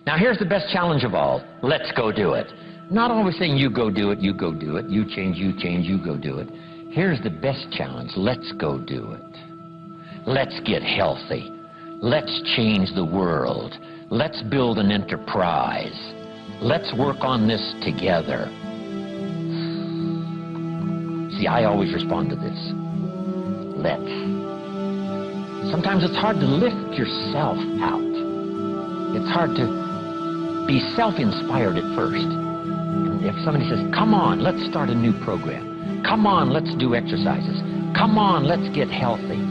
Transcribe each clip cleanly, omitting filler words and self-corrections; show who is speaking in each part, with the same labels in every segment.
Speaker 1: Now here's the best challenge of all. Let's go do it. Not always saying you go do it, you go do it, you change, you go do it. Here's the best challenge. Let's go do it. Let's get healthy. Let's change the world. Let's build an enterprise. Let's work on this together. See, I always respond to this. Let's. Sometimes it's hard to lift yourself out. It's hard to be self-inspired at first. And if somebody says, come on, let's start a new program. Come on, let's do exercises. Come on, let's get healthy.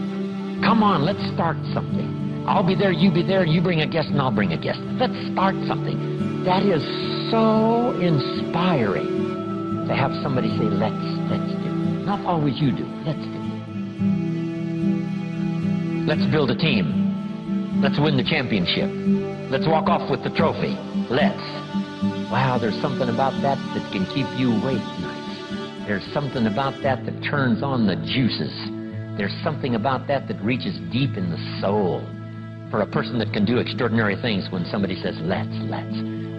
Speaker 1: Come on, let's start something. I'll be there, you be there, you bring a guest and I'll bring a guest. Let's start something. That is so inspiring to have somebody say, let's do. Not always you do, let's do. Let's build a team. Let's win the championship. Let's walk off with the trophy. Let's. Wow, there's something about that that can keep you awake nights. There's something about that that turns on the juices. There's something about that that reaches deep in the soul. For a person that can do extraordinary things when somebody says, let's.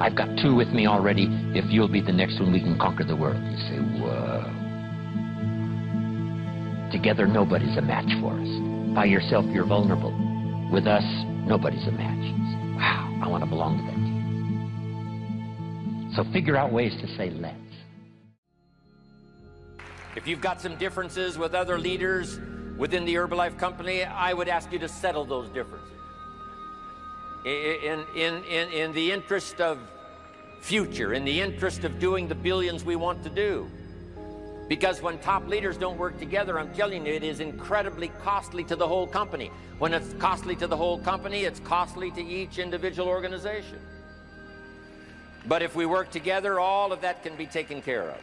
Speaker 1: I've got two with me already. If you'll be the next one, we can conquer the world. You say, whoa. Together, nobody's a match for us. By yourself, you're vulnerable. With us, nobody's a match. You say, wow, I want to belong to that team. So figure out ways to say, let's.
Speaker 2: If you've got some differences with other leaders within the Herbalife company, I would ask you to settle those differences. In the interest of future, in the interest of doing the billions we want to do. Because when top leaders don't work together, I'm telling you, it is incredibly costly to the whole company. When it's costly to the whole company, it's costly to each individual organization. But if we work together, all of that can be taken care of.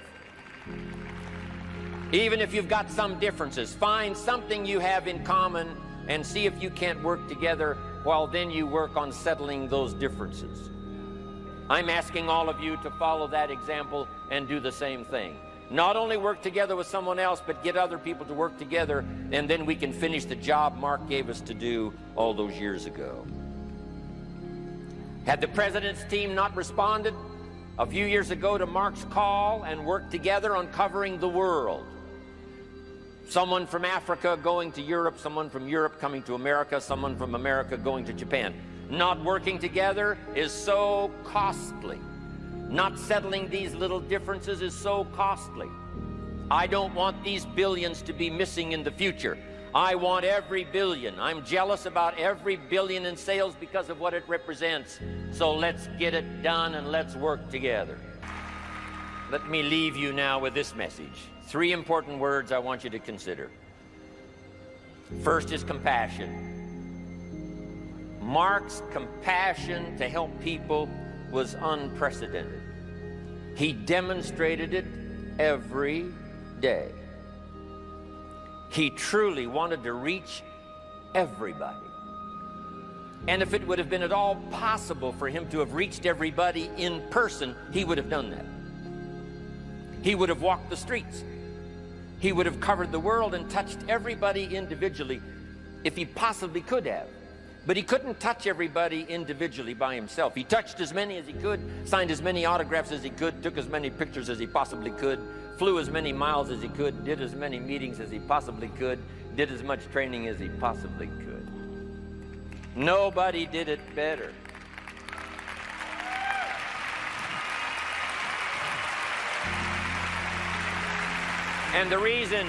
Speaker 2: Even if you've got some differences, find something you have in common and see if you can't work together while then you work on settling those differences. I'm asking all of you to follow that example and do the same thing. Not only work together with someone else, but get other people to work together, and then we can finish the job Mark gave us to do all those years ago. Had the president's team not responded a few years ago to Mark's call and worked together on covering the world, someone from Africa going to Europe, someone from Europe coming to America, someone from America going to Japan. Not working together is so costly. Not settling these little differences is so costly. I don't want these billions to be missing in the future. I want every billion. I'm jealous about every billion in sales because of what it represents. So let's get it done and let's work together. Let me leave you now with this message. 3 important words I want you to consider. First is compassion. Mark's compassion to help people was unprecedented. He demonstrated it every day. He truly wanted to reach everybody. And if it would have been at all possible for him to have reached everybody in person, he would have done that. He would have walked the streets. He would have covered the world and touched everybody individually if he possibly could have. But he couldn't touch everybody individually by himself. He touched as many as he could, signed as many autographs as he could, took as many pictures as he possibly could, flew as many miles as he could, did as many meetings as he possibly could, did as much training as he possibly could. Nobody did it better. And the reason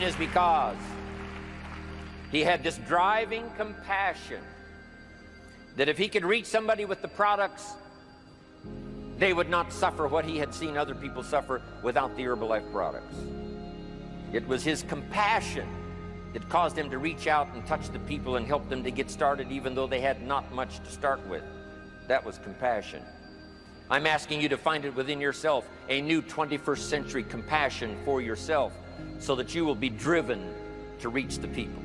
Speaker 2: is because he had this driving compassion that if he could reach somebody with the products, they would not suffer what he had seen other people suffer without the Herbalife products. It was his compassion that caused him to reach out and touch the people and help them to get started even though they had not much to start with. That was compassion. I'm asking you to find it within yourself, a new 21st century compassion for yourself, so that you will be driven to reach the people.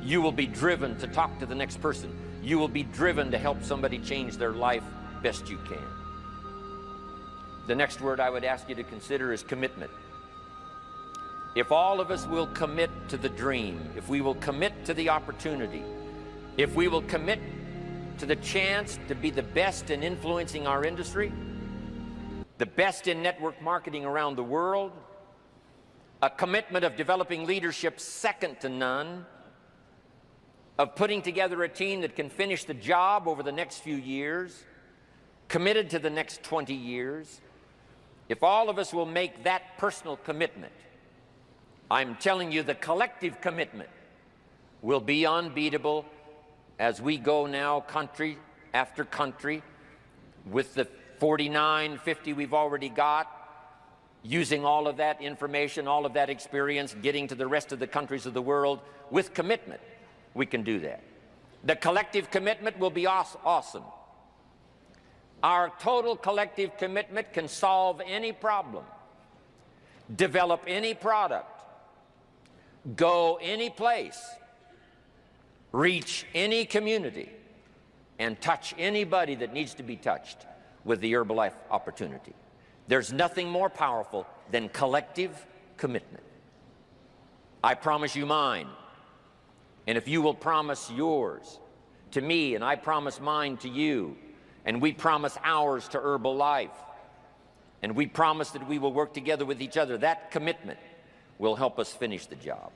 Speaker 2: You will be driven to talk to the next person. You will be driven to help somebody change their life best you can. The next word I would ask you to consider is commitment. if all of us will commit to the dream, if we will commit to the opportunity, if we will commit to the chance to be the best in influencing our industry, the best in network marketing around the world, a commitment of developing leadership second to none, of putting together a team that can finish the job over the next few years, committed to the next 20 years, if all of us will make that personal commitment, I'm telling you the collective commitment will be unbeatable as we go now country after country with the 49, 50 we've already got, using all of that information, all of that experience, getting to the rest of the countries of the world with commitment. We can do that. The collective commitment will be awesome. Our total collective commitment can solve any problem, develop any product, go any place, reach any community, and touch anybody that needs to be touched with the Herbalife opportunity. There's nothing more powerful than collective commitment. I promise you mine. And if you will promise yours to me, and I promise mine to you, and we promise ours to Herbalife, and we promise that we will work together with each other, that commitment will help us finish the job.